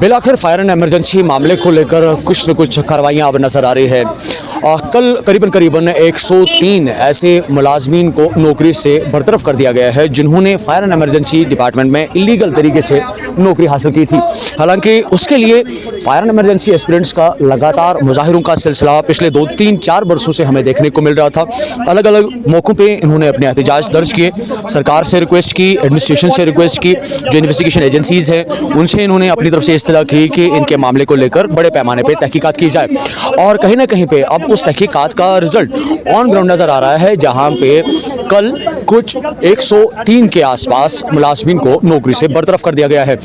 बिलाखिर fire and emergency मामले को लेकर कुछ न कुछ कार्रवाइयाँ अब नज़र आ रही है। कल करीबन 103 ऐसे मुलाजमीन को नौकरी से बरतरफ कर दिया गया है जिन्होंने फायर एंड इमरजेंसी डिपार्टमेंट में इलीगल तरीके से नौकरी हासिल की थी। हालांकि उसके लिए फायर एंड इमरजेंसी एस्पिरेंट्स का लगातार मुजाहिरों का सिलसिला पिछले 2-3-4 वर्षों से हमें देखने को मिल रहा था। अलग अलग मौक़ों पे इन्होंने अपने एहतजाज दर्ज किए, सरकार से रिक्वेस्ट की, एडमिनिस्ट्रेशन से रिक्वेस्ट की, जो इन्वेस्टिगेशन एजेंसीज़ हैं उनसे इन्होंने अपनी तरफ से इस्तदा की कि इनके मामले को लेकर बड़े पैमाने पर तहकीकात की जाए। और कहीं ना कहीं पे अब उस तहकीकात का रिजल्ट ऑन ग्राउंड नज़र आ रहा है, जहाँ पे कल कुछ 103 के आसपास मुलाजमीन को नौकरी से बरतरफ कर दिया गया है।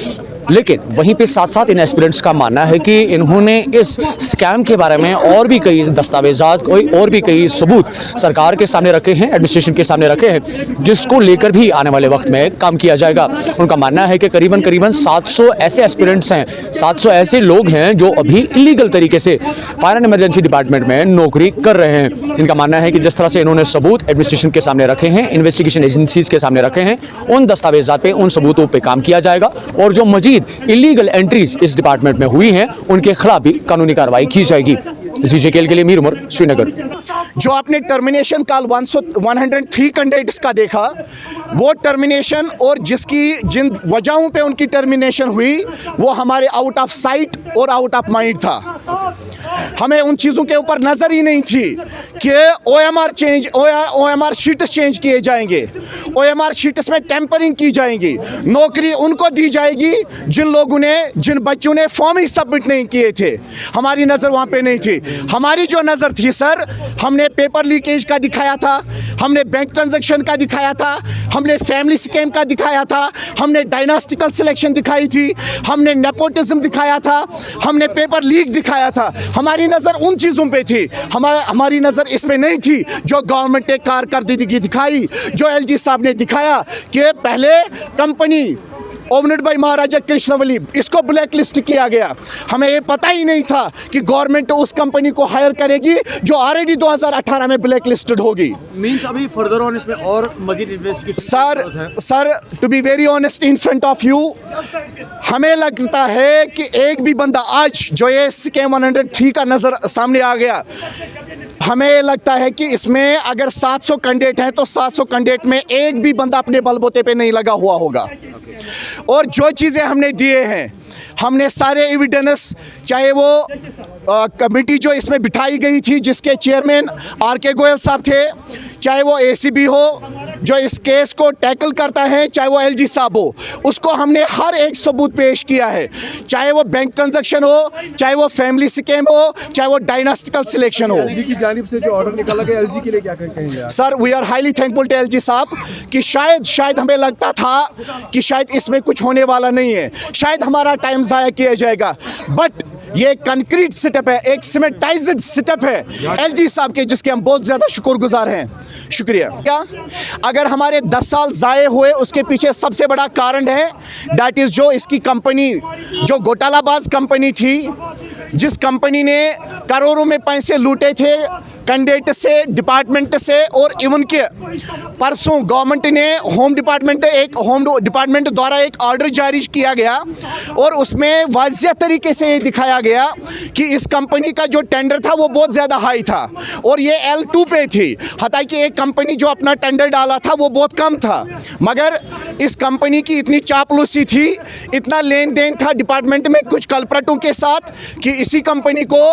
लेकिन वहीं पे साथ साथ इन एस्पिरेंट्स का मानना है कि इन्होंने इस स्कैम के बारे में और भी कई दस्तावेजात और भी कई सबूत सरकार के सामने रखे हैं, एडमिनिस्ट्रेशन के सामने रखे हैं, जिसको लेकर भी आने वाले वक्त में काम किया जाएगा। उनका मानना है कि करीबन 700 ऐसे एस्पिरेंट्स हैं, 700 ऐसे लोग हैं जो अभी इलीगल तरीके से फायर एंड इमरजेंसी डिपार्टमेंट में नौकरी कर रहे हैं। इनका मानना है कि जिस तरह से इन्होंने सबूत एडमिनिस्ट्रेशन के सामने रखे हैं, इन्वेस्टिगेशन एजेंसीज के सामने रखे हैं, उन दस्तावेजात पे, उन सबूतों पे काम किया जाएगा और जो मजीद इलीगल एंट्रीज इस डिपार्टमेंट में हुई हैं उनके खिलाफ भी कानूनी कार्रवाई की जाएगी। जीजेकेएल के लिए मीर उमर, श्रीनगर। जो आपने टर्मिनेशन कॉल 103 कैंडिडेट्स का देखा, वो टर्मिनेशन और जिन वजहों पे उनकी टर्मिनेशन हुई वो हमारे आउट ऑफ साइट और आउट ऑफ माइंड था। हमें उन चीज़ों के ऊपर नज़र ही नहीं थी कि ओएमआर शीट्स चेंज किए जाएंगे, ओएमआर शीट्स में टेम्परिंग की जाएंगी, नौकरी उनको दी जाएगी जिन बच्चों ने फॉर्म ही सबमिट नहीं किए थे। हमारी नज़र वहाँ पे नहीं थी। हमारी जो नज़र थी सर, हमने पेपर लीकेज का दिखाया था, हमने बैंक ट्रांजैक्शन का दिखाया था, हमने फैमिली स्कैम का दिखाया था, हमने डायनास्टिकल सिलेक्शन दिखाई थी, हमने नेपोटिज्म दिखाया था, हमने पेपर लीक दिखाया था। हमारी नज़र उन चीज़ों पे थी, हमारी नज़र इस पे नहीं थी जो गवर्नमेंट ने कारकर्दगी दिखाई, जो एलजी साहब ने दिखाया कि पहले कंपनी ओनर्ड बाय महाराजा कृष्णवली, इसको ब्लैक लिस्ट किया गया। हमें ये पता ही नहीं था कि गवर्नमेंट उस कंपनी को हायर करेगी जो ऑलरेडी 2018 में ब्लैक लिस्टेड होगी। मींस अभी फर्दर ऑन इसमें और मजीद investigation sir to be very honest in front of you, हमें लगता है कि एक भी बंदा आज जो ये स्कैम 103 का नज़र सामने आ गया, हमें लगता है कि इसमें अगर 700 कैंडिडेट हैं तो 700 कैंडिडेट में एक भी बंदा अपने बलबूते पे नहीं लगा हुआ होगा। और जो चीज़ें हमने दिए हैं, हमने सारे एविडेंस, चाहे वो कमेटी जो इसमें बिठाई गई थी जिसके चेयरमैन आर.के. गोयल साहब थे, चाहे वो एसीबी हो जो इस केस को टैकल करता है, चाहे वो एलजी साहब हो, उसको हमने हर एक सबूत पेश किया है। चाहे वो बैंक ट्रांजैक्शन हो, चाहे वो फैमिली स्कैम हो, चाहे वो डायनास्टिकल सिलेक्शन हो। एलजी की जानिब से जो ऑर्डर निकाला गया, एलजी के लिए क्या कहेंगे? Sir we are highly thankful to LG साहब कि शायद हमें लगता था कि शायद इसमें कुछ होने वाला नहीं है, शायद हमारा टाइम ज़ाया किया जाएगा, बट ये कंक्रीट सेटअप है, एक सिमेंटाइज्ड सेटअप है एलजी साहब के, जिसके हम बहुत ज़्यादा शुक्रगुजार हैं। शुक्रिया। क्या अगर हमारे 10 साल ज़ाये हुए, उसके पीछे सबसे बड़ा कारण है दैट इज़ जो इसकी कंपनी, जो घोटालाबाज कंपनी थी, जिस कंपनी ने करोड़ों में पैसे लूटे थे कैंडिडेट से, डिपार्टमेंट से, और इवन के परसों गवर्नमेंट ने होम डिपार्टमेंट द्वारा एक ऑर्डर जारी किया गया और उसमें वाज़िया तरीके से ये दिखाया गया कि इस कंपनी का जो टेंडर था वो बहुत ज़्यादा हाई था और ये L2 पे थी। हालांकि एक कंपनी जो अपना टेंडर डाला था वो बहुत कम था, मगर इस कंपनी की इतनी चापलूसी थी, इतना लेन देन था डिपार्टमेंट में कुछ कल्प्रेटों के साथ कि इसी कंपनी को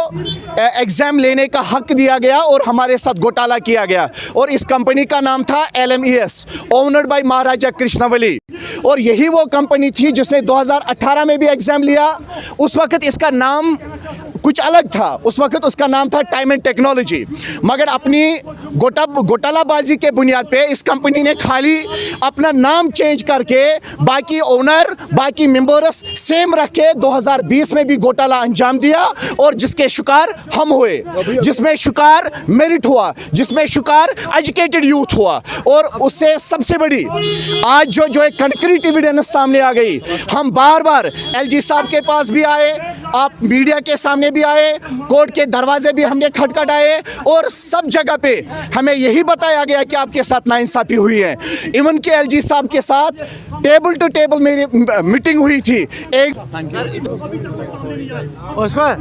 एग्ज़ाम लेने का हक दिया गया और हमारे साथ घोटाला किया गया। और इस कंपनी का नाम था LMES, ओनर्ड बाय महाराजा कृष्णवली, और यही वो कंपनी थी जिसने 2018 में भी एग्ज़ाम लिया। उस वक्त इसका नाम कुछ अलग था, उस वक्त उसका नाम था टाइम एंड टेक्नोलॉजी, मगर अपनी घोटालाबाजी के बुनियाद पे इस कंपनी ने खाली अपना नाम चेंज करके बाकी ओनर, बाकी मेंबर्स सेम रखे 2020 में भी घोटाला अंजाम दिया और जिसके शिकार हम हुए, जिसमें शिकार मेरिट हुआ, जिसमें शिकार एजुकेटेड यूथ हुआ। और उससे सबसे बड़ी आज जो एक कंक्रीट एविडेंस सामने आ गई, हम बार बार एलजी साहब के पास भी आए, आप मीडिया के सामने भी आए, कोर्ट के दरवाजे भी हमने खटखटाए और सब जगह पे हमें यही बताया गया कि आपके साथ नाइंसाफी हुई है। इवन के एलजी साहब के साथ टेबल टू टेबल मेरी मीटिंग हुई थी एक उसमें